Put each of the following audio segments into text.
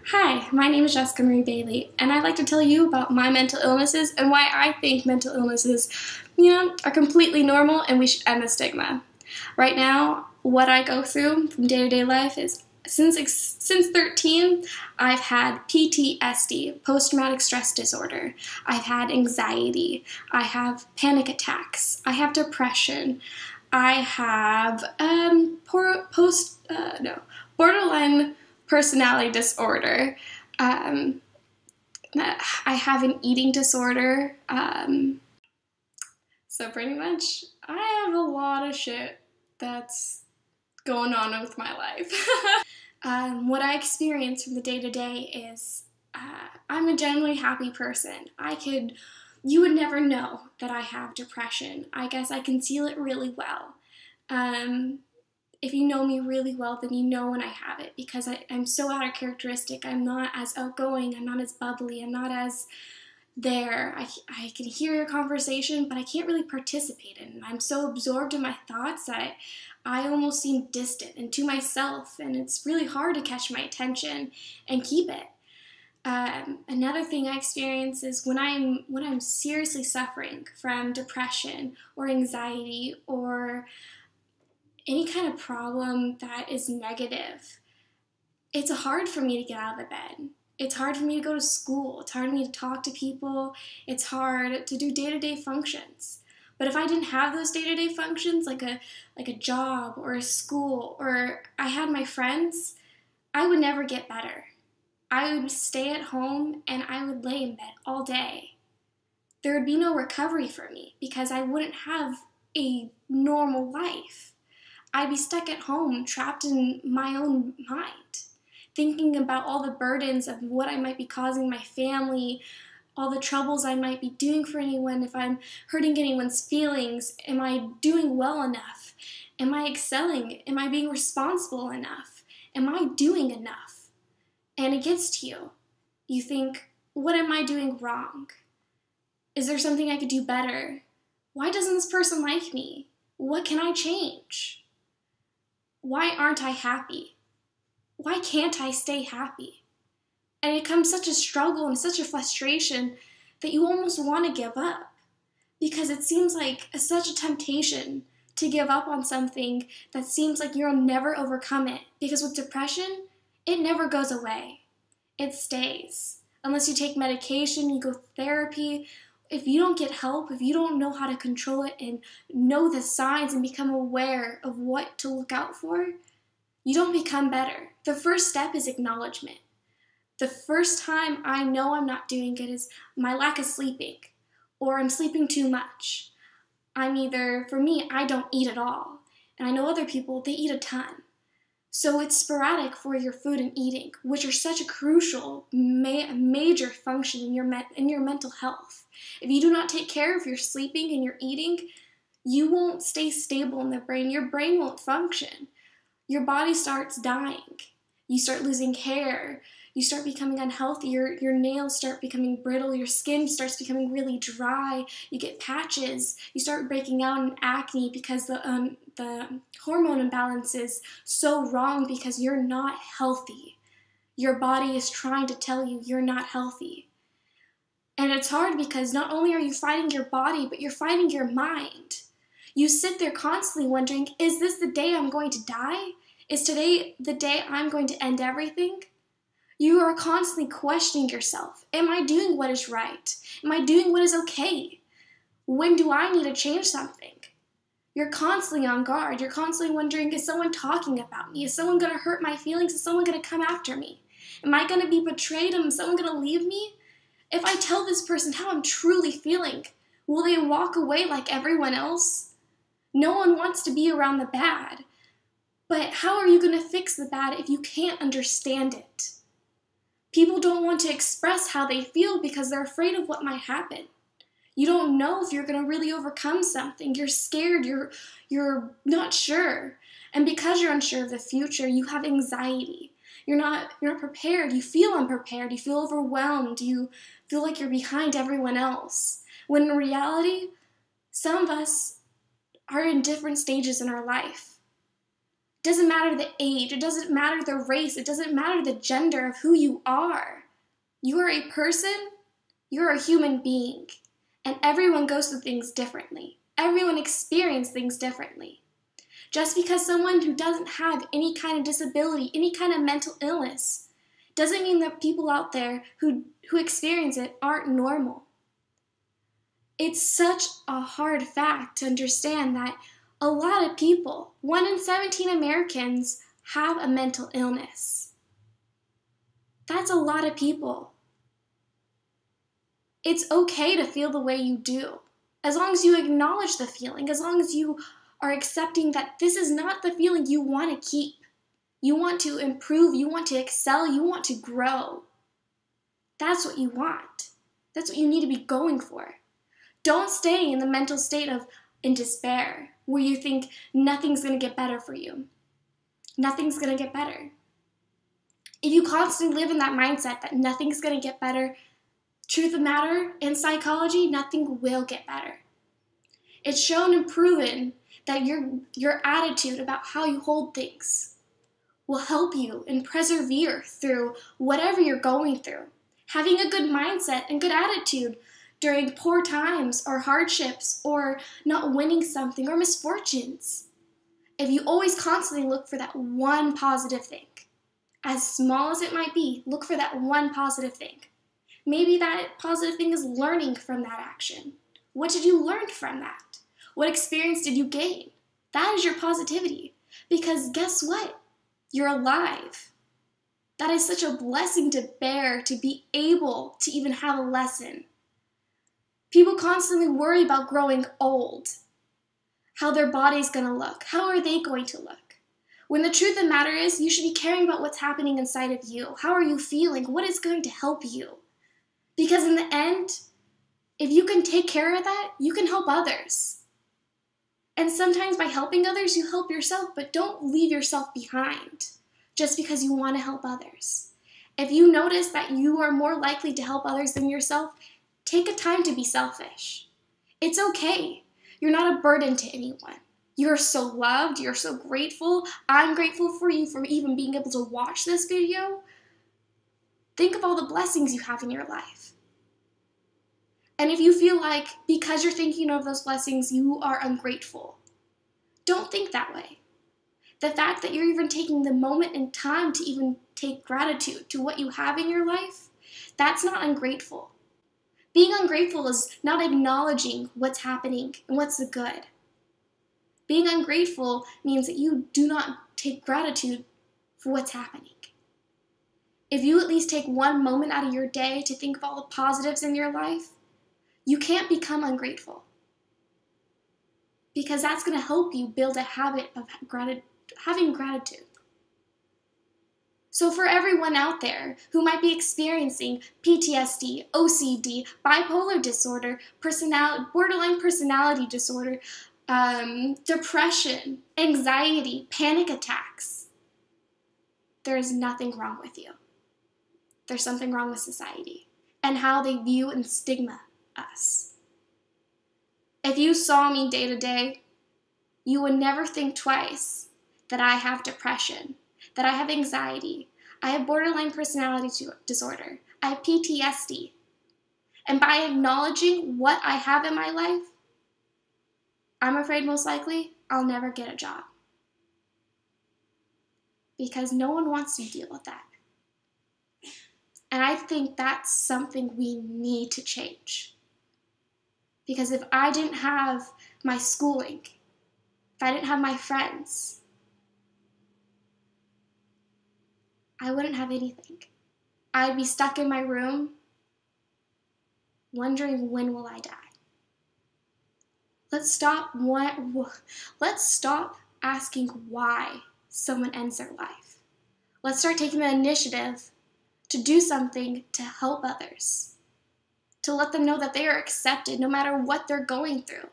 Hi, my name is Jessica Marie Bailey, and I'd like to tell you about my mental illnesses and why I think mental illnesses, are completely normal and we should end the stigma. Right now, what I go through from day-to-day life is since 13, I've had PTSD, post-traumatic stress disorder. I've had anxiety. I have panic attacks. I have depression. I have borderline personality disorder. I have an eating disorder. So pretty much, I have a lot of shit that's going on with my life. What I experience from the day-to-day is I'm a generally happy person. You would never know that I have depression. I guess I conceal it really well. If you know me really well, then you know when I have it, because I'm so out of characteristic. I'm not as outgoing, I'm not as bubbly, I'm not as there. I can hear your conversation, but I can't really participate in it. I'm so absorbed in my thoughts that I almost seem distant and to myself, and it's really hard to catch my attention and keep it. Another thing I experience is when I'm seriously suffering from depression or anxiety or any kind of problem that is negative, it's hard for me to get out of the bed. It's hard for me to go to school. It's hard for me to talk to people. It's hard to do day-to-day functions. But if I didn't have those day-to-day functions, like a job or a school, or I had my friends, I would never get better. I would stay at home and I would lay in bed all day. There would be no recovery for me because I wouldn't have a normal life. I'd be stuck at home, trapped in my own mind, thinking about all the burdens of what I might be causing my family, all the troubles I might be doing for anyone, if I'm hurting anyone's feelings. Am I doing well enough? Am I excelling? Am I being responsible enough? Am I doing enough? And it gets to you. You think, what am I doing wrong? Is there something I could do better? Why doesn't this person like me? What can I change? Why aren't I happy? Why can't I stay happy? And it becomes such a struggle and such a frustration that you almost want to give up, because it seems like such a temptation to give up on something that seems like you'll never overcome it. Because with depression, it never goes away. It stays. Unless you take medication, you go therapy. If you don't get help, if you don't know how to control it and know the signs and become aware of what to look out for, you don't become better. The first step is acknowledgement. The first time I know I'm not doing good is my lack of sleeping, or I'm sleeping too much. For me, I don't eat at all. And I know other people, they eat a ton. So it's sporadic for your food and eating, which are such a crucial, major function in your mental health. If you do not take care of your sleeping and your eating, you won't stay stable in the brain. Your brain won't function. Your body starts dying. You start losing hair. You start becoming unhealthy. Your nails start becoming brittle. Your skin starts becoming really dry. You get patches. You start breaking out in acne because the hormone imbalance is so wrong because you're not healthy. Your body is trying to tell you you're not healthy. And it's hard because not only are you fighting your body, but you're fighting your mind. You sit there constantly wondering, is this the day I'm going to die? Is today the day I'm going to end everything? You are constantly questioning yourself. Am I doing what is right? Am I doing what is okay? When do I need to change something? You're constantly on guard. You're constantly wondering, is someone talking about me? Is someone going to hurt my feelings? Is someone going to come after me? Am I going to be betrayed? Is someone going to leave me? If I tell this person how I'm truly feeling, will they walk away like everyone else? No one wants to be around the bad. But how are you going to fix the bad if you can't understand it? People don't want to express how they feel because they're afraid of what might happen. You don't know if you're going to really overcome something. You're scared. You're not sure. And because you're unsure of the future, you have anxiety. You're not prepared. You feel unprepared. You feel overwhelmed. You feel like you're behind everyone else. When in reality, some of us are in different stages in our life. doesn't matter the age, it doesn't matter the race, it doesn't matter the gender of who you are. You are a person, you're a human being, and everyone goes through things differently. Everyone experiences things differently. Just because someone who doesn't have any kind of disability, any kind of mental illness, doesn't mean that people out there who experience it aren't normal. It's such a hard fact to understand that a lot of people, 1 in 17 Americans, have a mental illness. That's a lot of people. It's okay to feel the way you do, as long as you acknowledge the feeling, as long as you are accepting that this is not the feeling you want to keep. You want to improve, you want to excel, you want to grow. That's what you want. That's what you need to be going for. Don't stay in the mental state of in despair, where you think nothing's going to get better for you. Nothing's going to get better. If you constantly live in that mindset that nothing's going to get better, truth of the matter, in psychology, nothing will get better. It's shown and proven that your attitude about how you hold things will help you and persevere through whatever you're going through. Having a good mindset and good attitude during poor times or hardships or not winning something or misfortunes. If you always constantly look for that one positive thing, as small as it might be, look for that one positive thing. Maybe that positive thing is learning from that action. What did you learn from that? What experience did you gain? That is your positivity. Because guess what? You're alive. That is such a blessing to bear, to be able to even have a lesson. People constantly worry about growing old, how their body's going to look, how are they going to look? When the truth of the matter is, you should be caring about what's happening inside of you. How are you feeling? What is going to help you? Because in the end, if you can take care of that, you can help others. And sometimes by helping others, you help yourself, but don't leave yourself behind just because you want to help others. If you notice that you are more likely to help others than yourself, take a time to be selfish. It's okay. You're not a burden to anyone. You're so loved. You're so grateful. I'm grateful for you for even being able to watch this video. Think of all the blessings you have in your life. And if you feel like because you're thinking of those blessings, you are ungrateful, don't think that way. The fact that you're even taking the moment and time to even take gratitude to what you have in your life, that's not ungrateful. Being ungrateful is not acknowledging what's happening and what's the good. Being ungrateful means that you do not take gratitude for what's happening. If you at least take one moment out of your day to think of all the positives in your life, you can't become ungrateful. Because that's going to help you build a habit of having gratitude. So for everyone out there who might be experiencing PTSD, OCD, bipolar disorder, borderline personality disorder, depression, anxiety, panic attacks, there is nothing wrong with you. There's something wrong with society and how they view and stigma us. If you saw me day to day, you would never think twice that I have depression, that I have anxiety, I have borderline personality disorder, I have PTSD. And by acknowledging what I have in my life, I'm afraid most likely I'll never get a job. Because no one wants to deal with that. And I think that's something we need to change. Because if I didn't have my schooling, if I didn't have my friends, I wouldn't have anything. I'd be stuck in my room wondering, when will I die? Let's stop asking why someone ends their life. Let's start taking the initiative to do something to help others, to let them know that they are accepted no matter what they're going through,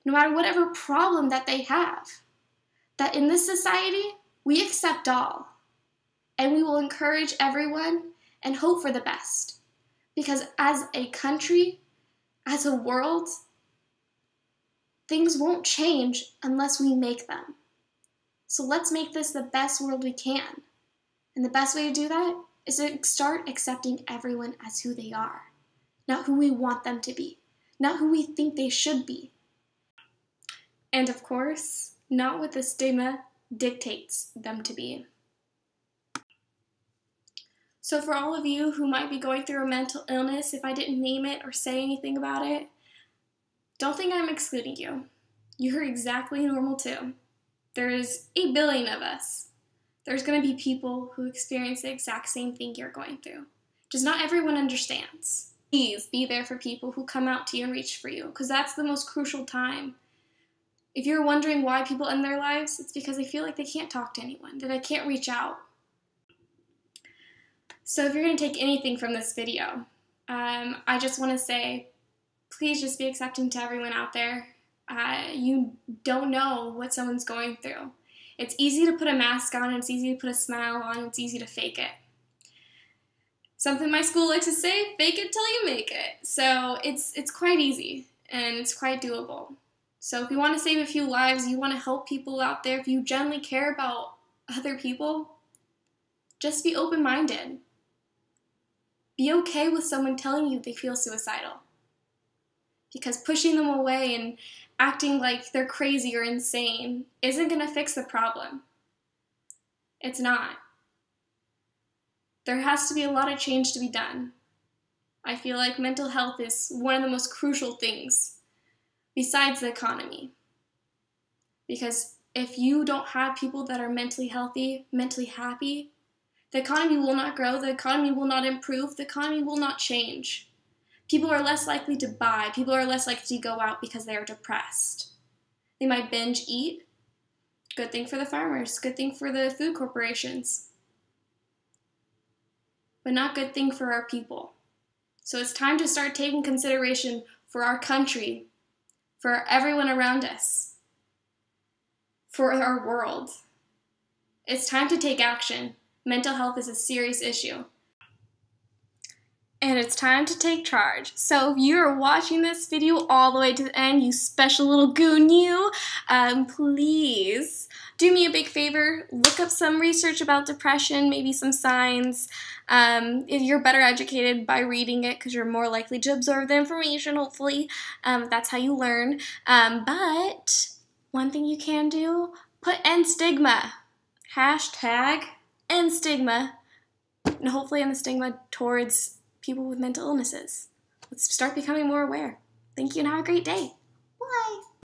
no matter whatever problem that they have, that in this society, we accept all, and we will encourage everyone and hope for the best. Because as a country, as a world, things won't change unless we make them. So let's make this the best world we can. And the best way to do that is to start accepting everyone as who they are, not who we want them to be, not who we think they should be. And of course, not what the stigma dictates them to be. So for all of you who might be going through a mental illness, if I didn't name it or say anything about it, don't think I'm excluding you. You're exactly normal too. There's 8 billion of us. There's going to be people who experience the exact same thing you're going through. Just not everyone understands. Please be there for people who come out to you and reach for you, because that's the most crucial time. If you're wondering why people end their lives, it's because they feel like they can't talk to anyone, that they can't reach out. So if you're going to take anything from this video, I just want to say, please just be accepting to everyone out there. You don't know what someone's going through. It's easy to put a mask on, it's easy to put a smile on, it's easy to fake it. Something my school likes to say, fake it till you make it. So it's quite easy, and it's quite doable. So if you want to save a few lives, you want to help people out there, if you genuinely care about other people, just be open-minded. Be okay with someone telling you they feel suicidal. Because pushing them away and acting like they're crazy or insane isn't going to fix the problem. It's not. There has to be a lot of change to be done. I feel like mental health is one of the most crucial things besides the economy. Because if you don't have people that are mentally healthy, mentally happy, the economy will not grow, the economy will not improve, the economy will not change. People are less likely to buy, people are less likely to go out because they are depressed. They might binge eat. Good thing for the farmers, good thing for the food corporations. But not good thing for our people. So it's time to start taking consideration for our country, for everyone around us, for our world. It's time to take action. Mental health is a serious issue. And it's time to take charge. So if you're watching this video all the way to the end, you special little goon you, please do me a big favor, look up some research about depression, maybe some signs. If you're better educated by reading it, because you're more likely to absorb the information, hopefully. That's how you learn. But one thing you can do, put end stigma. Hashtag end stigma. And hopefully end the stigma towards people with mental illnesses. Let's start becoming more aware. Thank you and have a great day. Bye.